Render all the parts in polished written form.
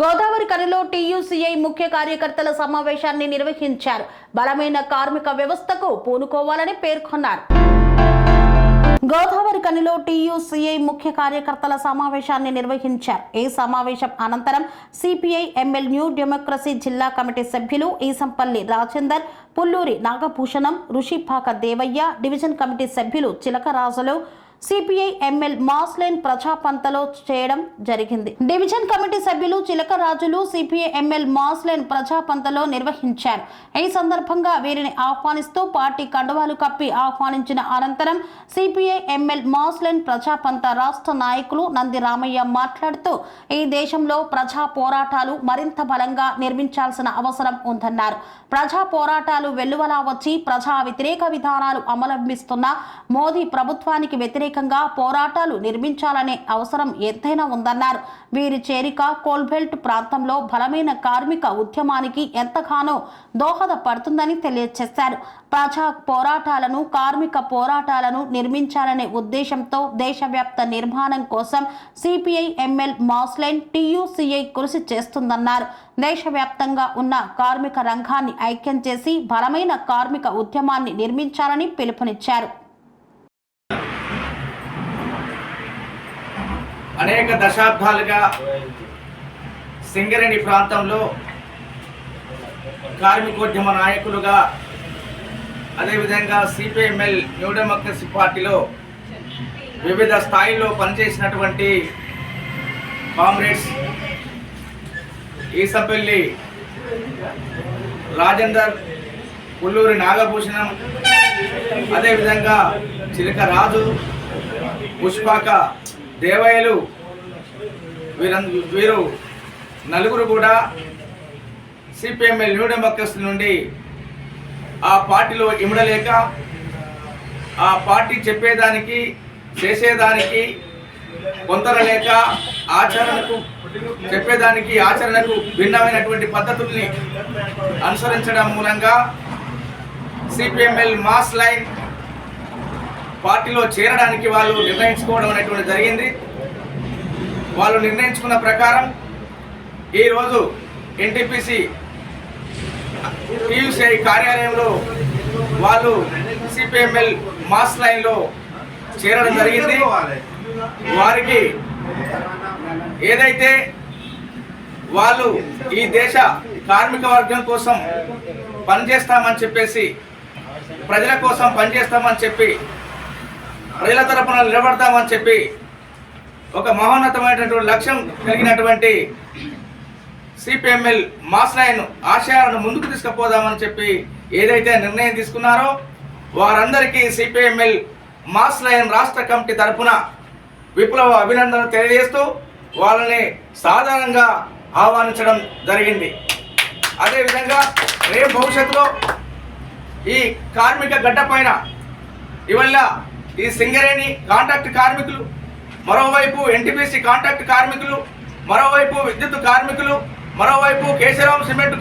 Godavari కనిలో TUCI ముఖ్య కార్యకర్తల సమావేశాన్ని నిర్వహించారు. బలమైన కార్మిక వ్యవస్థకు పూనుకోవాలని పేర్కొన్నారు. గోదావరి కనిలో టీయూసీఐ ముఖ్య కార్యకర్తల సమావేశాన్ని నిర్వహించారు. ఈ సమావేశం అనంతరం సిపిఐ ఎంఎల్ న్యూ డెమోక్రసీ జిల్లా కమిటీ సభ్యులు ఈసంపల్లి రాజేందర్, పుల్లూరి నాగభూషణం, ఋషిపాక దేవయ్య, డివిజన్ కమిటీ సభ్యులు చిలకరాజులు సిపిఐ ఎంఎల్ మాస్లైన్ ప్రజాపంతలో చేయడం జరిగింది. డివిజన్ కమిటీ సభ్యులు చిలకరాజులు సిపిఐ ఎంఎల్ మాస్లైన్ ప్రజాపంతలో నిర్వహించారు. ఈ సందర్భంగా వీరిని ఆహ్వానిస్తూ పార్టీ కండువాలు కప్పి ఆహ్వానించిన అనంతరం సిపిఐ ఎంఎల్ మాస్లైన్ ప్రజాపంత రాష్ట్ర నాయకులు నంది రామయ్య మాట్లాడుతూ ఈ దేశంలో ప్రజా పోరాటాలు మరింత బలంగా నిర్మించాల్సిన అవసరం ఉందన్నారు. ప్రజా పోరాటాలు వెల్లువలా వచ్చి ప్రజా వ్యతిరేక విధానాలు అవలంబిస్తున్న మోదీ ప్రభుత్వానికి వ్యతిరేకంగా పోరాటాలు నిర్మించాలనే అవసరం ఎంతైనా ఉందన్నారు. వీరి చేరిక కోల్బెల్ట్ ప్రాంతంలో బలమైన కార్మిక ఉద్యమానికి ఎంతగానో దోహదపడుతుందని తెలియజేశారు. ప్రజా పోరాటాలను, కార్మిక పోరాటాలను నిర్మించాలనే ఉద్దేశంతో దేశవ్యాప్త నిర్మాణం కోసం సిపిఐ ఎంఎల్ మాస్లైన్ టీయూసీఐ కృషి చేస్తుందన్నారు. దేశవ్యాప్తంగా ఉన్న కార్మిక రంగాన్ని ఐక్యం చేసి బలమైన కార్మిక ఉద్యమాన్ని నిర్మించాలని పిలుపునిచ్చారు. అనేక దశాబ్దాలుగా సింగరేణి ప్రాంతంలో కార్మికోద్యమ నాయకులుగా, అదేవిధంగా సిపిఐఎంఎల్ న్యూ డెమోక్రసీ పార్టీలో వివిధ స్థాయిల్లో పనిచేసినటువంటి కామ్రేడ్స్ ఈసంపల్లి రాజేందర్, పుల్లూరి నాగభూషణం, అదేవిధంగా చిలకరాజు, పుష్పాక దేవయ్యలు, వీరు నలుగురు కూడా సిపిఎంఎల్ న్యూ డెమోక్రసీ నుండి ఆ పార్టీలో ఇమడలేక, ఆ పార్టీ చెప్పేదానికి చేసేదానికి పొందలేక, ఆచరణకు చెప్పేదానికి ఆచరణకు భిన్నమైనటువంటి పద్ధతుల్ని అనుసరించడం మూలంగా సిపిఎంఎల్ మాస్ లైన్ పార్టీలో చేరడానికి వాళ్ళు నిర్ణయించుకోవడం అనేటువంటి జరిగింది. వాళ్ళు నిర్ణయించుకున్న ప్రకారం ఈరోజు ఎన్టీపీసీ టీయూసీఐ కార్యాలయంలో వాళ్ళు సిపిఎంఎల్ మాస్ లైన్లో చేరడం జరిగింది. వారికి ఏదైతే వాళ్ళు ఈ దేశ కార్మిక వర్గం కోసం పనిచేస్తామని చెప్పేసి, ప్రజల కోసం పనిచేస్తామని చెప్పి, ప్రజల తరపున నిలబడతామని చెప్పి ఒక మహోన్నతమైనటువంటి లక్ష్యం కలిగినటువంటి సిపిఎంఎల్ మాస్ లైన్ ఆశయాలను ముందుకు తీసుకుపోదామని చెప్పి ఏదైతే నిర్ణయం తీసుకున్నారో వారందరికీ సిపిఎంఎల్ మాస్ లైన్ రాష్ట్ర కమిటీ తరపున విప్లవ అభినందనలు తెలియజేస్తూ వాళ్ళని సాధారణంగా ఆహ్వానించడం జరిగింది. అదేవిధంగా రేపు భవిష్యత్తులో ఈ కార్మిక గడ్డ పైన ఇవల్ల ఈ సింగరేణి కాంట్రాక్ట్ కార్మికులు, మరోవైపు ఎన్టీపీసీ కాంట్రాక్ట్ కార్మికులు, మరోవైపు విద్యుత్ కార్మికులు, మరోవైపు కేశరాం సిమెంట్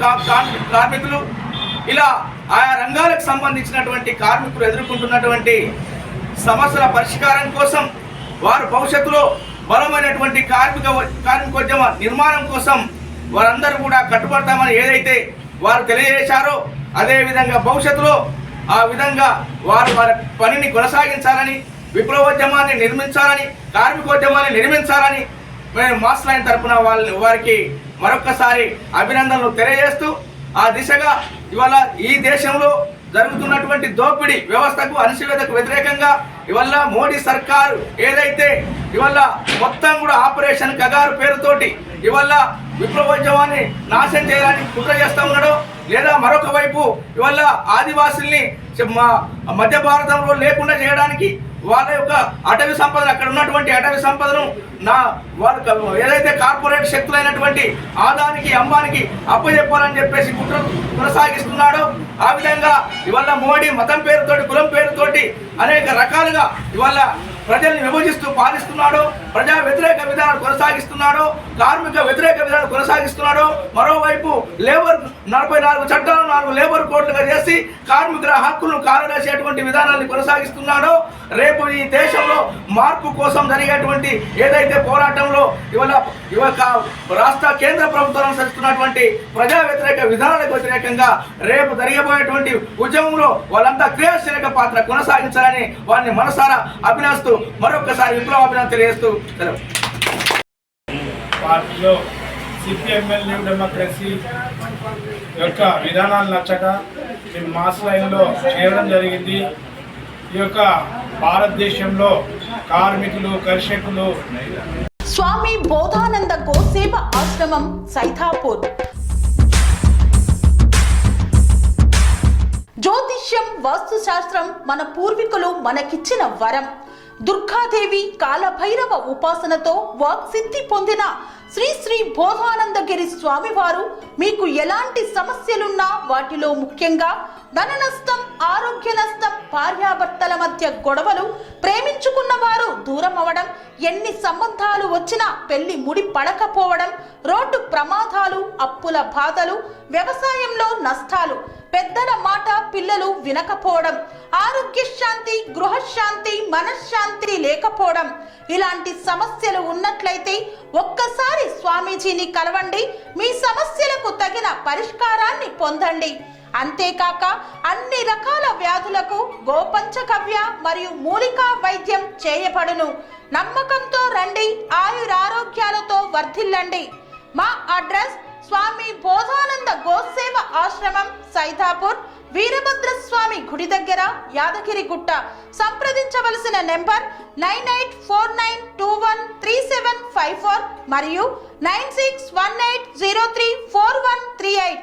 కార్మికులు, ఇలా ఆయా రంగాలకు సంబంధించినటువంటి కార్మికులు ఎదుర్కొంటున్నటువంటి సమస్యల పరిష్కారం కోసం, వారు భవిష్యత్తులో బలమైనటువంటి కార్మికోద్యమ నిర్మాణం కోసం వారందరూ కూడా కట్టుబడతామని ఏదైతే వారు తెలియజేశారో అదేవిధంగా భవిష్యత్తులో ఆ విధంగా వారి పనిని కొనసాగించాలని, విప్లవోద్యమాన్ని నిర్మించాలని, కార్మికోద్యమాన్ని నిర్మించాలని మేము మాస్ లైన్ తరఫున వారికి మరొక్కసారి అభినందనలు తెలియజేస్తూ ఆ దిశగా ఇవాళ ఈ దేశంలో జరుగుతున్నటువంటి దోపిడీ వ్యవస్థకు, అణచివేతకు వ్యతిరేకంగా ఇవాళ మోడీ సర్కారు ఏదైతే ఇవాళ మొత్తం కూడా ఆపరేషన్ కగారు పేరుతోటి ఇవాళ విప్లవోద్యమాన్ని నాశనం చేయడానికి కుట్ర చేస్తూ ఉన్నాడో, లేదా మరొక వైపు ఇవాళ ఆదివాసుల్ని మధ్య భారతంలో లేకుండా చేయడానికి వాళ్ళ యొక్క అటవీ సంపదను, అక్కడ ఉన్నటువంటి అటవీ సంపదను వాళ్ళు ఏదైతే కార్పొరేట్ శక్తులైనటువంటి ఆదానికి, అంబానికి అప్పచెప్పాలని చెప్పేసి కుట్రలు కొనసాగిస్తున్నాడో, ఆ విధంగా ఇవాళ మోడీ మతం పేరుతోటి, కులం పేరుతోటి అనేక రకాలుగా ఇవాళ ప్రజల్ని విభజిస్తూ పాలిస్తున్నాడో, ప్రజా వ్యతిరేక విధానాలు కొనసాగిస్తున్నాడో, కార్మిక వ్యతిరేక విధానాలు కొనసాగిస్తున్నాడో, మరోవైపు లేబర్ 44 చట్టాలు 4 లేబర్ కోడ్లుగా చేసి కార్మికుల హక్కులను కాలరాసేటువంటి విధానాన్ని కొనసాగిస్తున్నాడో, రేపు ఈ దేశంలో మార్పు కోసం జరిగేటువంటి ఏదైతే పోరాటంలో ఇవాళ రాష్ట్ర కేంద్ర ప్రభుత్వం అనుసరిస్తున్నటువంటి ప్రజా వ్యతిరేక విధానాలకు వ్యతిరేకంగా రేపు జరగబోయేటువంటి ఉద్యమంలో వాళ్ళంతా క్రియాశీలక పాత్ర కొనసాగించాలని వారిని మనసారా అభినందిస్తూ మరొకసారి విప్లవాభినందన తెలియజేస్తూ సెలవు. పార్టీలో సిపిఎంఎల్ న్యూ డెమోక్రసీ యొక్క విధానాలు నచ్చక మేము మాస్ లైన్లో చేరడం జరిగింది. ఈ యొక్క భారతదేశంలో కార్మికులు, కర్షకులు స్వామి బోధానంద గోసేవ ఆశ్రమం సైథాపూర్. జ్యోతిష్యం, వాస్తుశాస్త్రం మన పూర్వీకులు మనకిచ్చిన వరం. దుర్గాదేవి, కాలభైరవ ఉపాసనతో వాక్సిద్ధి పొందిన శ్రీ శ్రీ బోధానందగిరి స్వామివారు మీకు ఎలాంటి సమస్యలున్నా, వాటిలో ముఖ్యంగా ధన నష్టం, ఆరోగ్య నష్టం, భార్యాభర్తల మధ్య గొడవలు, ప్రేమించుకున్న వారు దూరం అవడం, ఎన్ని సంబంధాలు వచ్చినా పెళ్లి ముడి పడకపోవడం, రోడ్డు ప్రమాదాలు, అప్పుల బాధలు, వ్యవసాయంలో నష్టాలు, పెద్దల మాట పిల్లలు వినకపోవడం, ఆరోగ్య శాంతి, గృహశాంతి, మనశ్శాంతి లేకపోవడం, ఇలాంటి సమస్యలు ఉన్నట్లయితే ఒక్కసారి స్వామీజీని కలవండి. మీ సమస్యలకు తగిన పరిష్కారాన్ని పొందండి. అంతేకాక అన్ని రకాల వ్యాధులకు గోపంచకవ్య మరియు మూలికా వైద్యం చేయబడును. నమ్మకంతో రండి, ఆయురారోగ్యాలతో వర్ధిల్లండి. మా అడ్రస్ స్వామి బోధానంద గోసేవ ఆశ్రమం సైథాపూర్, వీరభద్రస్వామి గుడి దగ్గర, యాదగిరిగుట్ట. సంప్రదించవలసిన నెంబర్ 9849213754 మరియు 961803